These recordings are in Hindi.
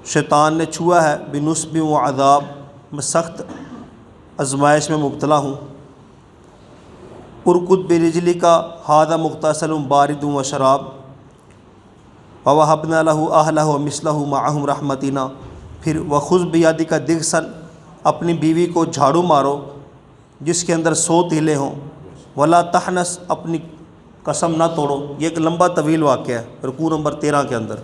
शैतान ने छुआ है, बिनुस्बि व अज़ाब, मैं सख्त आजमाइश में मुब्तला हूँ। उरकुद बिरिजली का हादा मुख्तसलुम बारिदुम व शराब, ववहबना लहू अहलहु व मिसलहु माअहुम रहमतिना। फिर वखुज़ बियादी का दिगसन, अपनी बीवी को झाड़ू मारो जिसके अंदर 100 तीले हों। वला तहनस, अपनी कसम ना तोड़ो। ये एक लंबा तवील वाक़या है रुकू नंबर 13 के अंदर।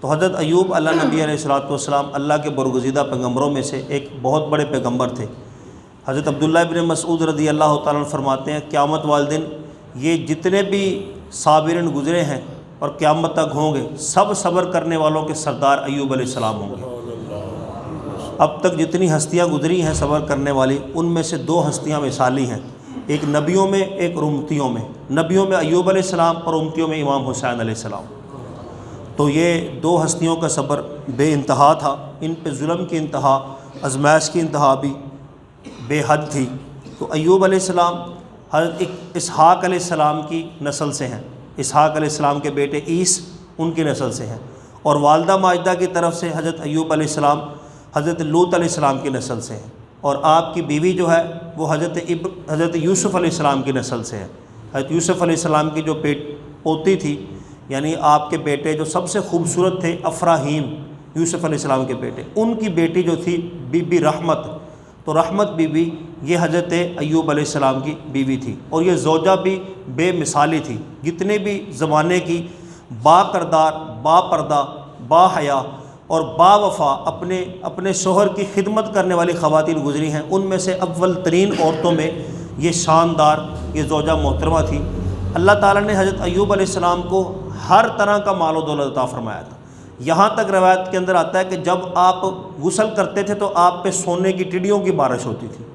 तो हज़रत अय्यूब अल्लाह नबी अलैहिस्सलातु वस्सलाम अल्लाह के बरगुज़ीदा पैगम्बरों में से एक बहुत बड़े पैगम्बर थे। हज़रत अब्दुल्लाह इब्न मसऊद रज़ी अल्लाह तआला अन्हु फरमाते हैं, क़यामत वाले दिन ये जितने भी साबिरीन गुज़रे हैं और क़यामत तक होंगे, सब सब्र करने वालों के सरदार अय्यूब अलैहिस्सलाम होंगे। अब तक जितनी हस्तियाँ गुज़री हैं सब्र करने वाली, उनमें से 2 हस्तियाँ मिसाली हैं, एक नबियों में, एक उम्मतियों में। नबियों में अय्यूब अलैहिस्सलाम और उम्मतियों में इमाम हुसैन अलैहिस्सलाम। तो ये 2 हस्तियों का सब्र बेइंतहा था। इन पे जुल्म की इंतहा, आज़माइश की इंतहा भी बेहद थी। तो अय्यूब अलैहिस्सलाम हज़रत इसहाक़ अलैहिस्सलाम की नस्ल से हैं। इसहाक़ अलैहिस्सलाम के बेटे ईस उनकी नस्ल से हैं। और वालदा माजिदा की तरफ से हज़रत अय्यूब अलैहिस्सलाम हज़रत लूत अलैहिस्सलाम की नस्ल से हैं। और आपकी बीवी जो है वो हज़रत यूसुफ़ अलैहिस्सलाम की नस्ल से है। हज़रत यूसुफ़ अलैहिस्सलाम की जो पोती थी, यानी आपके बेटे जो सबसे खूबसूरत थे अफ़राहीम, यूसुफ़ अलैहिस्सलाम के बेटे, उनकी बेटी जो थी बीबी रहमत। तो रहमत बीबी ये हज़रत अय्यूब अलैहिस्सलाम की बीवी थी। और ये ज़ौजा भी बेमिसाली थी। जितने भी ज़माने की बाकरदार, बापर्दा, बाहया और बावफ़ा अपने शोहर की खिदमत करने वाली ख़वातीन गुज़री हैं, उनमें से अव्वल तरीन औरतों में ये शानदार ये ज़ौजा मोहतरमा थी। अल्लाह ताला ने हज़रत अय्यूब अलैहिस्सलाम को हर तरह का माल व दौलत अता फ़रमाया था। यहाँ तक रवायत के अंदर आता है कि जब आप गुस्ल करते थे तो आप पे सोने की टिड्डियों की बारिश होती थी।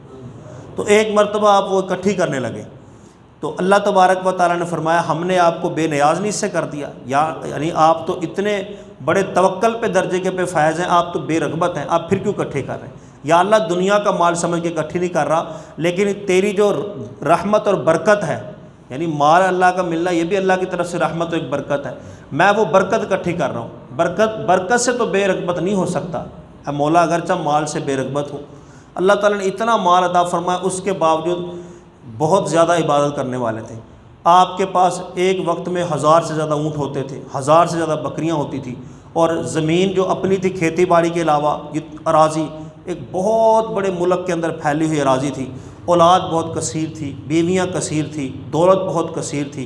तो एक मरतबा आप वो इकट्ठी करने लगे तो अल्लाह तबारक व तआला ने फरमाया, हमने आपको बेनियाज़ नहीं इससे कर दिया, यानी आप तो इतने बड़े तवक्कल पे दर्जे के पे फ़ायज़ हैं, आप तो बेरग़बत हैं, आप फिर क्यों इकट्ठे कर रहे हैं? या अल्लाह दुनिया का माल समझ के इकट्ठी नहीं कर रहा, लेकिन तेरी जो रहमत और बरकत है, यानी माल अल्लाह का मिलना ये भी अल्लाह की तरफ से रहमत और एक बरकत है, मैं वो बरकत इकट्ठी कर रहा हूँ। बरकत से तो बेरग़बत नहीं हो सकता। मौला अगरचा माल से बेरग़बत हो, अल्लाह ताला ने इतना माल अता फरमाया, उसके बावजूद बहुत ज़्यादा इबादत करने वाले थे। आपके पास एक वक्त में 1000 से ज़्यादा ऊँट होते थे, 1000 से ज़्यादा बकरियाँ होती थी। और ज़मीन जो अपनी थी, खेती बाड़ी के अलावा ये अराज़ी एक बहुत बड़े मुल्क के अंदर फैली हुई अराज़ी थी। औलाद बहुत कसीर थी, बीवियाँ कसीर थी, दौलत बहुत कसीर थी।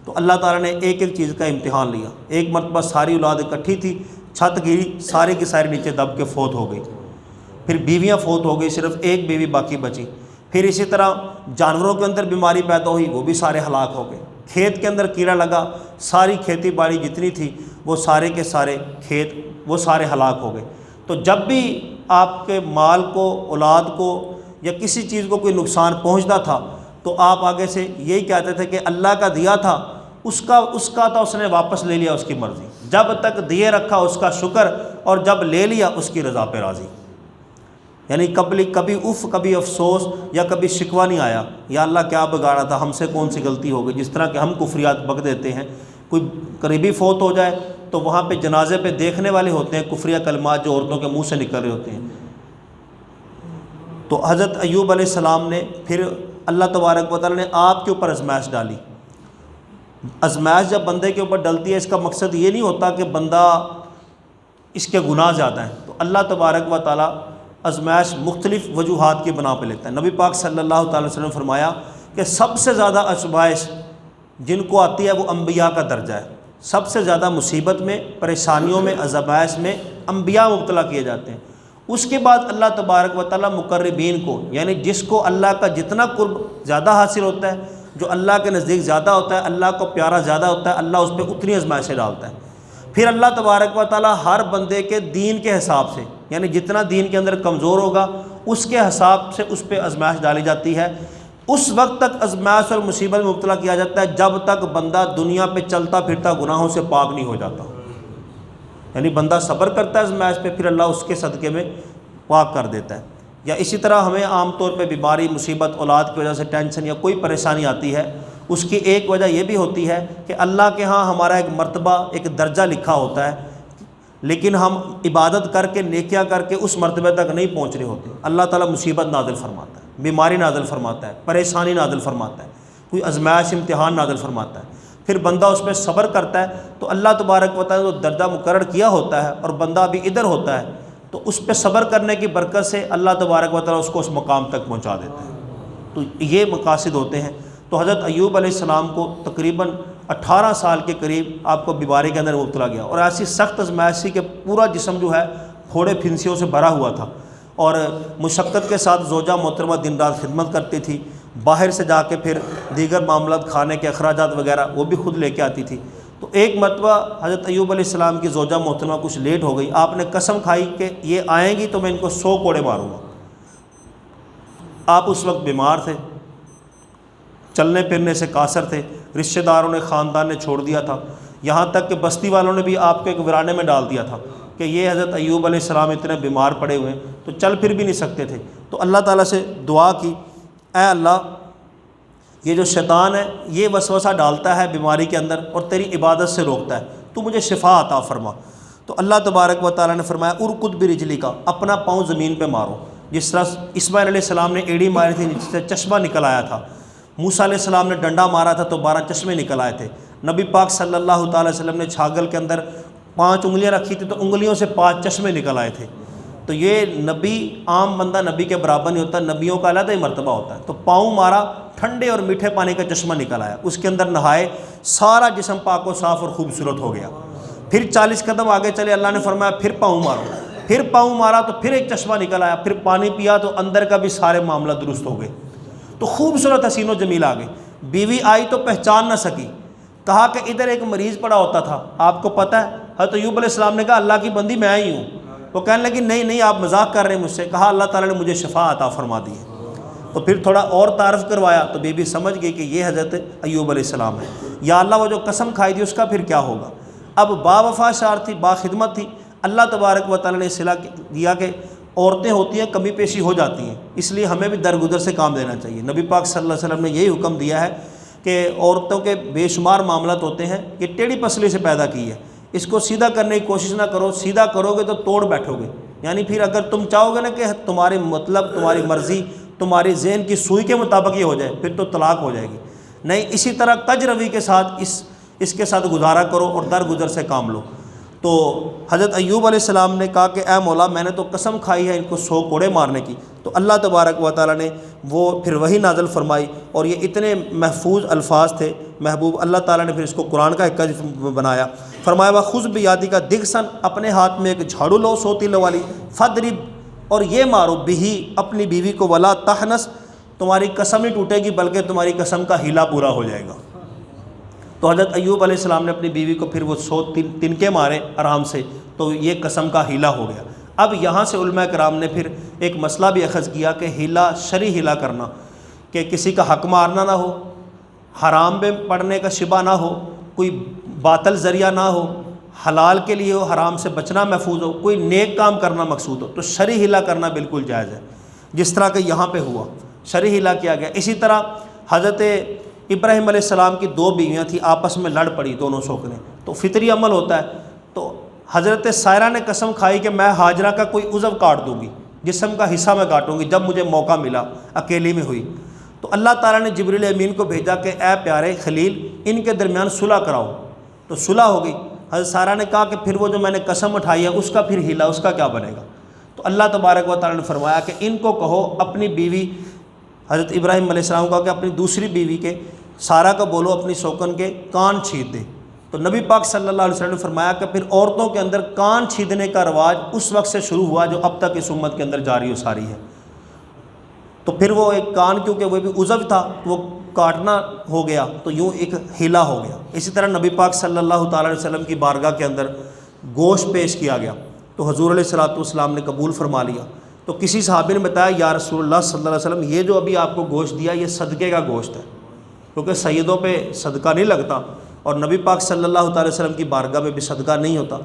तो अल्लाह ताला ने एक एक चीज़ का इम्तिहान लिया। एक मरतबा सारी औलाद इकट्ठी थी, छत गिरी, सारी की सारी नीचे दब के फ़ौत हो गई। फिर बीवियाँ फ़ौत हो गई, सिर्फ़ एक बीवी बाकी बची। फिर इसी तरह जानवरों के अंदर बीमारी पैदा हुई, वो भी सारे हलाक हो गए। खेत के अंदर कीड़ा लगा, सारी खेती बाड़ी जितनी थी वो सारे के सारे खेत वो सारे हलाक हो गए। तो जब भी आपके माल को, औलाद को या किसी चीज़ को कोई नुकसान पहुंचता था तो आप आगे से यही कहते थे कि अल्लाह का दिया था, उसका तो उसने वापस ले लिया, उसकी मर्ज़ी। जब तक दिए रखा उसका शुक्र, और जब ले लिया उसकी रज़ा पे राज़ी। यानी कभी उफ़, कभी अफसोस या कभी शिकवा नहीं आया, या अल्लाह क्या बिगाड़ा था, हमसे कौन सी गलती हो गई। जिस तरह के हम कुफ्रियात बक देते हैं, कोई करीबी फ़ौत हो जाए तो वहाँ पे जनाजे पे देखने वाले होते हैं कुफ्रिया कलमात जो औरतों के मुंह से निकल रहे होते हैं। तो हज़रत अय्यूब अलैहिस्सलाम ने फिर अल्लाह तबारक व तआला ने आपके ऊपर आज़माइश डाली। आज़माइश जब बंदे के ऊपर डलती है, इसका मकसद ये नहीं होता कि बंदा इसके गुनाह ज़्यादा हैं। तो अल्लाह तबारक व तआला आज़माइश मुख्तलिफ़ वजूहात की बना पर लेता है। नबी पाक सल्लल्लाहु अलैहि वसल्लम ने फरमाया कि सबसे ज़्यादा आज़माइश जिनको आती है वो अम्बिया का दर्जा है। सबसे ज़्यादा मुसीबत में, परेशानियों में, आज़माइश में अम्बिया मुब्तला किए जाते हैं। उसके बाद अल्लाह तबारक व तआला मुक़र्रबीन को, यानी जिसको अल्लाह का जितना कुर्ब ज़्यादा हासिल होता है, जो अल्लाह के नज़दीक ज़्यादा होता है, अल्लाह को प्यारा ज़्यादा होता है, अल्लाह उस पर उतनी आज़माइशें डालता है। फिर अल्लाह तबारक व तआला हर बंदे के दीन के हिसाब से, यानी जितना दीन के अंदर कमज़ोर होगा उसके हिसाब से उस पर आज़माइश डाली जाती है। उस वक्त तक आज़माइश और मुसीबत में मुब्तला किया जाता है जब तक बंदा दुनिया पे चलता फिरता गुनाहों से पाक नहीं हो जाता। यानी बंदा सब्र करता है आज़माइश पे, फिर अल्लाह उसके सदक़े में पाक कर देता है। या इसी तरह हमें आम तौर पे बीमारी, मुसीबत, औलाद की वजह से टेंशन या कोई परेशानी आती है, उसकी एक वजह यह भी होती है कि अल्लाह के यहाँ हमारा एक मर्तबा, एक दर्जा लिखा होता है। लेकिन हम इबादत करके नेकियां करके उस मर्तबे तक नहीं पहुँच रहे होते। अल्लाह ताला मुसीबत नाज़िल फरमाता है, बीमारी नाज़िल फरमाता है, परेशानी नाज़िल फरमाता है, कोई आज़माइश इम्तिहान नाज़िल फरमाता है, फिर बंदा उस पर सब्र करता है तो अल्लाह तबारक व तआला जो दर्जा मुकर्रर किया होता है और बंदा अभी इधर होता है तो उस पर सब्र करने की बरकत से अल्लाह तबारक व तआला उसको उस मकाम तक पहुँचा देता है। तो ये मकासद होते हैं। तो हज़रत अय्यूब अलैहिस्सलाम को तकरीबन 18 साल के करीब आपको बीमारी के अंदर मुब्तला गया और ऐसी सख्त आज़माइशी के पूरा जिस्म जो है फोड़े फिंसियों से भरा हुआ था और मुशक्क़त के साथ ज़ौजा मोहतरमा दिन रात खिदमत करती थी। बाहर से जाके फिर दीगर मामलात खाने के अखराजात वगैरह वो भी खुद लेके आती थी। तो एक मरतबा हज़रत अय्यूब अलैहिस्सलाम की ज़ौजा मोहतरमा कुछ लेट हो गई। आपने कसम खाई कि ये आएंगी तो मैं इनको 100 कोड़े मारूँगा। आप उस वक्त बीमार थे, चलने फिरने से कासर थे, रिश्तेदारों ने ख़ानदान ने छोड़ दिया था, यहाँ तक कि बस्ती वालों ने भी आपको एक वीराने में डाल दिया था कि ये हज़रत अय्यूब अलैहिस्सलाम इतने बीमार पड़े हुए हैं तो चल फिर भी नहीं सकते थे। तो अल्लाह ताला से दुआ की, ऐ अल्लाह ये जो शैतान है ये वसवसा डालता है बीमारी के अंदर और तेरी इबादत से रोकता है, तू मुझे शिफा अता फरमा। तो अल्लाह तबारक व तआला ने फरमाया उरकुद बिरिजली का, अपना पाँव ज़मीन पे मारो। जिस तरह इस्माइल अलैहिस्सलाम ने एड़ी मारी थी जिससे चश्मा निकल आया था, मूसा अलैहिस्सलाम ने डंडा मारा था तो 12 चश्मे निकल आए थे, नबी पाक सल्लल्लाहु अलैहि वसल्लम ने छागल के अंदर 5 उंगलियां रखी थी तो उंगलियों से 5 चश्मे निकल आए थे। तो ये नबी आम बंदा नबी के बराबर नहीं होता, नबियों का अलग ही मर्तबा होता है। तो पाँव मारा, ठंडे और मीठे पानी का चश्मा निकल आया, उसके अंदर नहाए, सारा जिस्म पाक व साफ़ और खूबसूरत हो गया। फिर 40 कदम आगे चले, अल्लाह ने फरमाया फिर पाँव मारो, फिर पाँव मारा तो फिर एक चश्मा निकल आया, फिर पानी पिया तो अंदर का भी सारे मामला दुरुस्त हो गए। तो खूबसूरत हसीन व जमील आ गए। बीवी आई तो पहचान ना सकी, कहा कि इधर एक मरीज़ पड़ा होता था, आपको पता है? हज़रत अय्यूब अलैहिस्सलाम ने कहा अल्लाह की बंदी मैं ही हूँ। वो कहने लगी नहीं नहीं आप मजाक कर रहे हैं मुझसे। कहा अल्लाह ताला ने मुझे शफा अता फरमा दी है। तो फिर थोड़ा और तारफ़ करवाया तो बीबी समझ गई कि ये हज़रत अय्यूब अलैहिस्सलाम है। या अल्लाह वो जो कसम खाई थी उसका फिर क्या होगा। अब बावफा शार थी, बाखिदमत थी। अल्लाह तबारक व तआला ने सिला दिया कि औरतें होती हैं कमी पेशी हो जाती हैं, इसलिए हमें भी दरगुजर से काम लेना चाहिए। नबी पाक सल्लल्लाहु अलैहि वसल्लम ने यही हुक्म दिया है कि औरतों के बेशुमार मामलात होते हैं, ये टेढ़ी पसली से पैदा की है, इसको सीधा करने की कोशिश ना करो, सीधा करोगे तो तोड़ बैठोगे। यानी फिर अगर तुम चाहोगे ना कि तुम्हारे मतलब तुम्हारी मर्ज़ी तुम्हारी ज़हन की सुई के मुताबिक ये हो जाए, फिर तो तलाक हो जाएगी। नहीं, इसी तरह कज रवी के साथ इसके साथ गुजारा करो और दरगुजर से काम लो। तो हज़रत अय्यूब अलैहिस्सलाम ने कहा कि ऐ मौला मैंने तो कसम खाई है इनको 100 कोड़े मारने की। तो अल्लाह तबारक व तआला ने वो फिर वही नाज़िल फरमाई और ये इतने महफूज अल्फाज थे महबूब, अल्लाह ताला ने फिर इसको कुरान का हिक्का बनाया। फरमाया व खुज़ बियादी का दिगसन, अपने हाथ में एक झाड़ू लो 100 तीलों वाली, फदरिब और ये मारो बिही अपनी बीवी को, वला तहनस तुम्हारी कसम नहीं टूटेगी बल्कि तुम्हारी कसम का हीला पूरा हो जाएगा। तो हज़रत अय्यूब अलैहिस्सलाम ने अपनी बीवी को फिर वो 100 तिनके मारे आराम से, तो ये कसम का हीला हो गया। अब यहाँ से उलमा कराम ने फिर एक मसला भी अखज़ किया कि हीला शरी हीला करना, कि किसी का हक मारना ना हो, हराम में पड़ने का शिबा ना हो, कोई बातल ज़रिया ना हो, हलाल के लिए हो, हराम से बचना महफूज हो, कोई नेक काम करना मकसूद हो, तो शरी हीला करना बिल्कुल जायज़ है। जिस तरह के यहाँ पे हुआ शरी हीला किया गया। इसी तरह हज़रत इब्राहिम अलैहिस्सलाम की 2 बीवियाँ थी, आपस में लड़ पड़ी दोनों शौकने, तो फितरी अमल होता है। तो हज़रत सायरा ने कसम खाई कि मैं हाजरा का कोई उज़व काट दूँगी, जिस्म का हिस्सा मैं काटूँगी जब मुझे मौका मिला, अकेली में हुई। तो अल्लाह ताला ने जिब्रील अमीन को भेजा कि ए प्यारे खलील इनके दरमियान सुलह कराओ। तो सुलह हो गई। हज़रत सारा ने कहा कि फिर वो जो मैंने कसम उठाई है उसका फिर हीला, उसका क्या बनेगा। तो अल्लाह तबारक व तआला ने फरमाया कि इनको कहो अपनी बीवी हज़रत इब्राहिम अलैहिस्सलाम का कि अपनी दूसरी बीवी के सारा का बोलो अपनी शौकन के कान छीद दे। तो नबी पाक सल्लल्लाहु अलैहि वसल्लम ने फरमाया कि फिर औरतों के अंदर कान छीदने का रवाज उस वक्त से शुरू हुआ जो अब तक इस उम्मत के अंदर जारी व सारी है। तो फिर वो एक कान, क्योंकि वो भी उज़व था, वो काटना हो गया, तो यूँ एक हीला हो गया। इसी तरह नबी पाक सल्लल्लाहु अलैहि वसल्लम की बारगाह के अंदर गोश्त पेश किया गया, तो हुज़ूर अलैहिस्सलातु वस्सलाम ने कबूल फरमा लिया। तो किसी सहाबी ने बताया या रसूलुल्लाह सल्लल्लाहु अलैहि वसल्लम ये जो अभी आपको गोश्त दिया ये सदक़े का गोश्त है, क्योंकि सैयदों पे सदका नहीं लगता और नबी पाक सल्लल्लाहु अलैहि वसल्लम की बारगाह में भी सदका नहीं होता।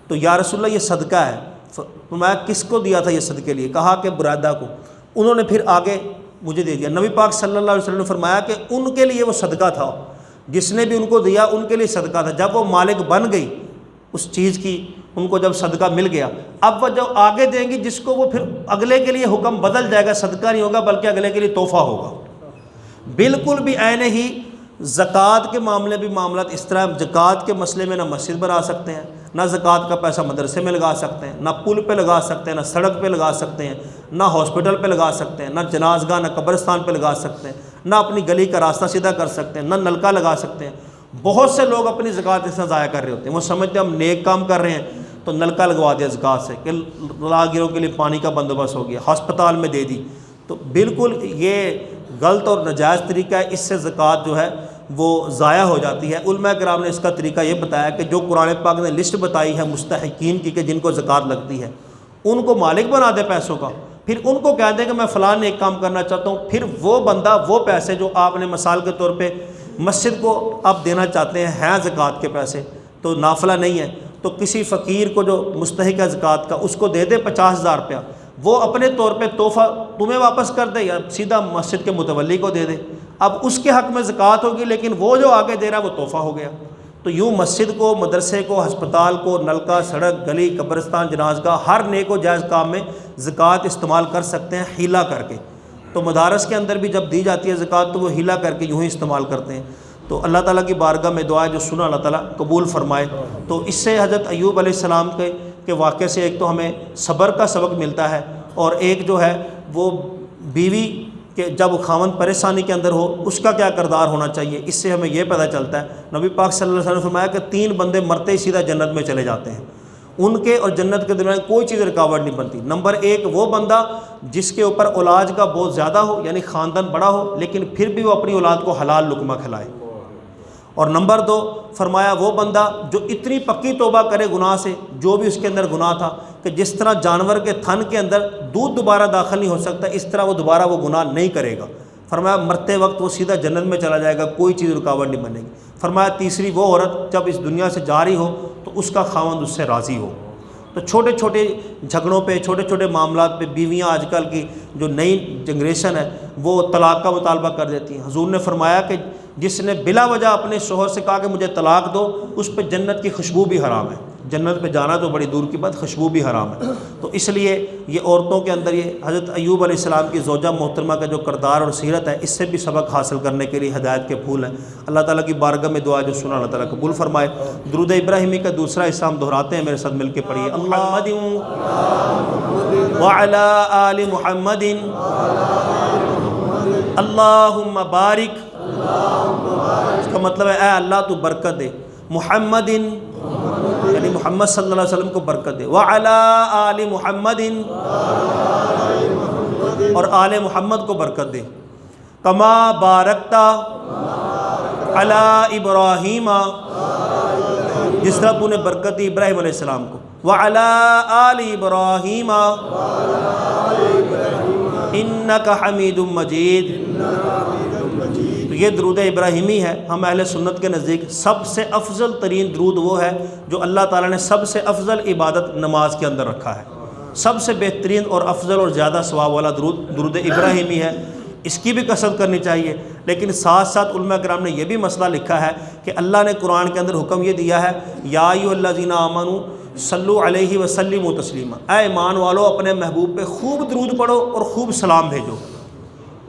तो या रसूलल्लाह ये सदका है। तो मैं किसको दिया था ये सदके लिए? कहा कि बुरादा को। उन्होंने फिर आगे मुझे दे दिया। नबी पाक सल्लल्लाहु अलैहि वसल्लम ने फरमाया कि उनके लिए वो सदका था, जिसने भी उनको दिया उनके लिए सदका था। जब वो मालिक बन गई उस चीज़ की उनको जब सदका मिल गया, अब वह जो आगे देंगी जिसको, वो फिर अगले के लिए हुक्म बदल जाएगा, सदका नहीं होगा बल्कि अगले के लिए तोहफ़ा होगा। बिल्कुल भी ऐने ही ज़कात के मामले भी मामला इस तरह, ज़कात के मसले में ना मस्जिद बना सकते हैं, ना ज़कात का पैसा मदरसे में लगा सकते हैं, ना पुल पे लगा सकते हैं, ना सड़क पे लगा सकते हैं, ना हॉस्पिटल पे लगा सकते हैं, ना जनाजगाह ना कब्रिस्तान पे लगा सकते हैं, ना अपनी गली का रास्ता सीधा कर सकते हैं, ना नलका लगा सकते हैं। बहुत से लोग अपनी ज़कात इसमें ज़ाया कर रहे होते हैं, वो समझते हैं हम नेक काम कर रहे हैं तो नलका लगवा दिया ज़कात से कि राहगीरों के लिए पानी का बंदोबस्त हो गया, अस्पताल में दे दी। तो बिल्कुल ये गलत और नाजायज़ तरीका है, इससे ज़कात जो है वो ज़ाया हो जाती है। उलमा किराम ने इसका तरीका ये बताया कि जो कुरान पाक ने लिस्ट बताई है मुस्तहिकीन की कि जिनको ज़कात लगती है, उनको मालिक बना दे पैसों का, फिर उनको कह दे कि मैं फ़लाँ नेक काम करना चाहता हूँ, फिर वो बंदा वो पैसे जो आपने मिसाल के तौर पे मस्जिद को आप देना चाहते हैं ज़कात के पैसे, तो नाफला नहीं है, तो किसी फ़कीर को जो मुस्तहिक है ज़कात का उसको दे दे 50,000 रुपया, वो अपने तौर पे तोहफ़ा तुम्हें वापस कर दे या सीधा मस्जिद के मुतवल्ली को दे दे। अब उसके हक़ में ज़कात होगी, लेकिन वो जो आगे दे रहा है वो तोहफ़ा हो गया। तो यूँ मस्जिद को, मदरसे को, हस्पताल को, नलका, सड़क, गली, कब्रिस्तान, जनाज़गाह, हर नेक व जायज़ काम में ज़कात इस्तेमाल कर सकते हैं हीला करके। तो मदारस के अंदर भी जब दी जाती है ज़कात तो वो हीला करके यूँ ही इस्तेमाल करते हैं। तो अल्लाह ताला की बारगाह में दुआ है जो सुना अल्लाह ताला कबूल फ़रमाए। तो इससे हज़रत अय्यूब अलैहिस्सलाम के वाक़े से एक तो हमें सब्र का सबक मिलता है, और एक जो है वो बीवी के जब खामन परेशानी के अंदर हो उसका क्या किरदार होना चाहिए, इससे हमें यह पता चलता है। नबी पाक सल्लल्लाहु अलैहि वसल्लम ने फरमाया कि 3 बंदे मरते ही सीधा जन्नत में चले जाते हैं, उनके और जन्नत के दरमियान कोई चीज़ रुकावट नहीं बनती। नंबर 1 वो बंदा जिसके ऊपर औलाद का बहुत ज़्यादा हो, यानी ख़ानदान बड़ा हो, लेकिन फिर भी वो अपनी औलाद को हलाल लुकमा खिलाए। और नंबर 2 फरमाया वो बंदा जो इतनी पक्की तौबा करे गुनाह से, जो भी उसके अंदर गुनाह था, कि जिस तरह जानवर के थन के अंदर दूध दोबारा दाखिल नहीं हो सकता, इस तरह वो दोबारा वो गुनाह नहीं करेगा। फरमाया मरते वक्त वो सीधा जन्नत में चला जाएगा, कोई चीज़ रुकावट नहीं बनेगी। फरमाया तीसरी वो औरत जब इस दुनिया से जा रही हो तो उसका खावंद उससे राज़ी हो। तो छोटे छोटे झगड़ों पे, छोटे छोटे मामलात पे बीवियाँ आजकल की जो नई जनरेशन है वो तलाक़ का मुतालबा कर देती हैं। हुज़ूर ने फरमाया कि जिसने बिला वजह अपने शोहर से कहा कि मुझे तलाक़ दो, उस पर जन्नत की खुशबू भी हराम है। जन्नत पे जाना तो बड़ी दूर की बात, खुशबू भी हराम है। तो इसलिए ये औरतों के अंदर ये हज़रत अय्यूब अलैहिस्सलाम की ज़ौजा मोहतरमा का जो किरदार और सीरत है, इससे भी सबक हासिल करने के लिए हिदायत के फूल हैं। अल्लाह ताला की बारगाह में दुआ जो सुना अल्लाह ताला कबूल फरमाए। दुरूद इब्राहिमी का दूसरा हिस्सा हम दोहराते हैं, मेरे साथ मिल के पढ़िए। मुहम्मदिन व अला आलि मुहम्मदिन अल्लाहुम्मा बारिक, इसका मतलब है ऐ अल्लाह तू बरकत दे, मुहम्मदिन यानी मोहम्मद सल्लल्लाहु अलैहि वसल्लम को बरकत दे, व अला आलि मुहम्मदिन और आले मोहम्मद को बरकत दे, कमा बारकता अला इब्राहीमा, जिस तरह तूने बरकत दी इब्राहिम अलैहिस्सलाम को, व अला आलि इब्राहीमा इन्नका हमीदुम मजीद। तो ये दरूद इब्राहिमी है। हम अहले सुन्नत के नज़दीक सबसे अफजल तरीन दरूद वो है जो अल्लाह ताला ने सबसे अफजल इबादत नमाज के अंदर रखा है। सबसे बेहतरीन और अफजल और ज़्यादा सवाब वाला दरूद इब्राहिमी है। इसकी भी कसरत करनी चाहिए। लेकिन साथ साथ उलमा किराम ने यह भी मसला लिखा है कि अल्लाह ने कुरान के अंदर हुक्म ये दिया है, या अय्युहल्लज़ीना आमनू सल्लु अलैहि व सल्लिमू तस्लीमा, ऐ ईमान वालो अपने महबूब पे खूब दरूद पढ़ो और खूब सलाम भेजो।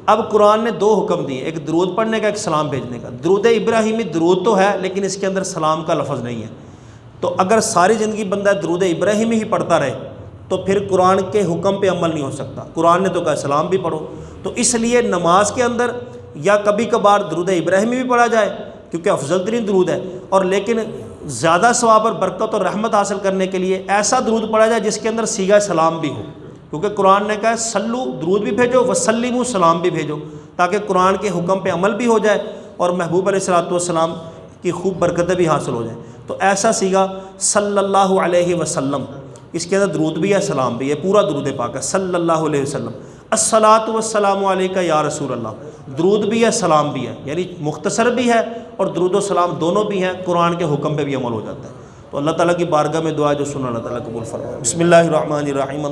अब कुरान ने 2 हुक्म दिए, एक दरूद पढ़ने का, एक सलाम भेजने का। दरूद इब्राहिमी दरूद तो है लेकिन इसके अंदर सलाम का लफ्ज़ नहीं है। तो अगर सारी ज़िंदगी बंदा दरूद इब्राहिमी ही पढ़ता रहे तो फिर कुरान के हुक्म पे अमल नहीं हो सकता। कुरान ने तो कहा सलाम भी पढ़ो। तो इसलिए नमाज के अंदर या कभी कभार दरूद इब्राहिमी भी पढ़ा जाए क्योंकि अफजल तरीन दरूद है, और लेकिन ज़्यादा सवाब और बरकत और रहमत हासिल करने के लिए ऐसा दरूद पढ़ा जाए जिसके अंदर सीगा सलाम भी हो, क्योंकि कुरान ने कहा सल्लु दरूद भी भेजो, वसल्लिमु सलाम भी भेजो, ताकि कुरान के हुक्म पे अमल भी हो जाए और महबूब अलैहिस्सलातु वस्सलाम की खूब बरकतें भी हासिल हो जाए। तो ऐसा सीगा सल्लल्लाहु अलैहि वसल्लम, इसके अंदर दरूद भी है, सलाम भी है, पूरा दरूद पाक है सल्लल्लाहु अलैहि वसल्लम। अस्सलातु वस्सलामु अलैका या रसूल अल्लाह, दरूद भी है सलाम भी है, यानी मुख्तसर भी है और दरूद व सलाम दोनों भी हैं, कुरान के हुक्म पे भी अमल हो जाता है। तो अल्लाह ताला की बारगाह में दुआ जो सुना अल्लाह ताला कबूल फरमाए। बिस्मिल्लाहिर्रहमानिर्रहीम।